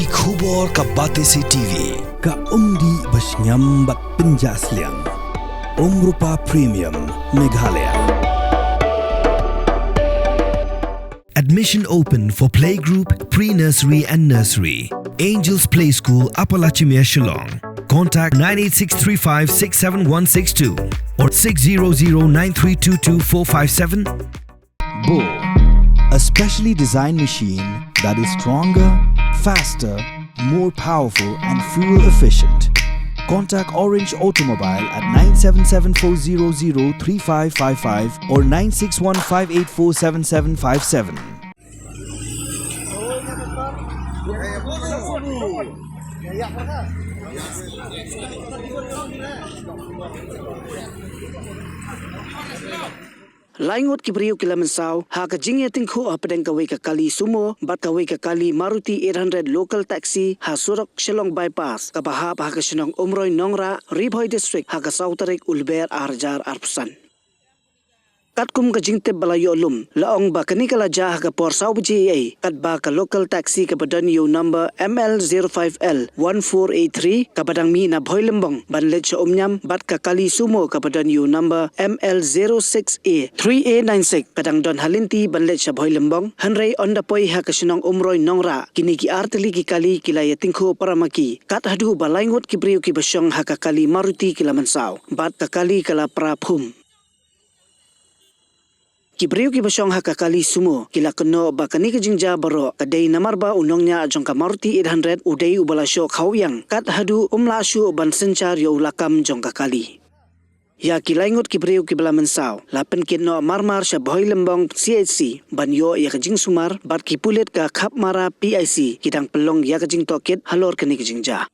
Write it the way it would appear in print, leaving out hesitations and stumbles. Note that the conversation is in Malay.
Ki khubor ka Batesi TV. Ka umdi basnyam bat penjasliang. Umroi Premium Meghalaya. Admission open for playgroup, pre-nursery and nursery. Angels Play School, Upper Lachimia, Shillong. Contact 98635-67162 or 600-9322457. Bull, a specially designed machine that is stronger, faster, more powerful and fuel efficient. Contact Orange Automobile at 977-400-3555 or 961-584-7757. Ngut ki Briew kila Mynsaw, ha ka jing Ïatakhuh pedeng kawai ka kali Sumo, bat kawai ka kali Maruti 800 local taxi, ha surok Shillong bypass, ka bahap ha ka sinong Umroi Nongrah, Ribhoy district, ha ka Sautarik Ulber Arjar Arpusan. Katkum ka jingtib balayo lum, laong ba kanikala jah ka porsaw BGA, kat ba ka local taxi ka padan yo number ML05L1483, ka padang mi na bhoy lembong, banlet sa umnyam, bat ka kali Sumo ka padan yo number ML06A3A96, kadang don halinti banlet sa bhoy lembong, hanray ondapoy ha ka sinong Umroi Nongrah, kini ki artili ki kali kila Ïatakhuh paramaki, kat hadu Ngut ki Briew ki basyong ha ka kali Maruti kila Mynsaw, bat ka kali kala praphum. Ki Briew ki basyong ha ka kali Sumo, kila keno ba kani ka jingja baro, kadai namarba unongnya ajong ka Maruti 800 udai ubalasyo khawyang, kat hadu umlasyo ban sencar yo ulakam jong ka kali. Ya ki Ngut ki Briew ki bala Mynsaw, lapen kino marmar sa bhoy lembong CHC, ban yo ya ka jing sumar, bat ki pulit ka khap mara PIC, kidang pelong ya ka jing tokit halor kani ka jingja.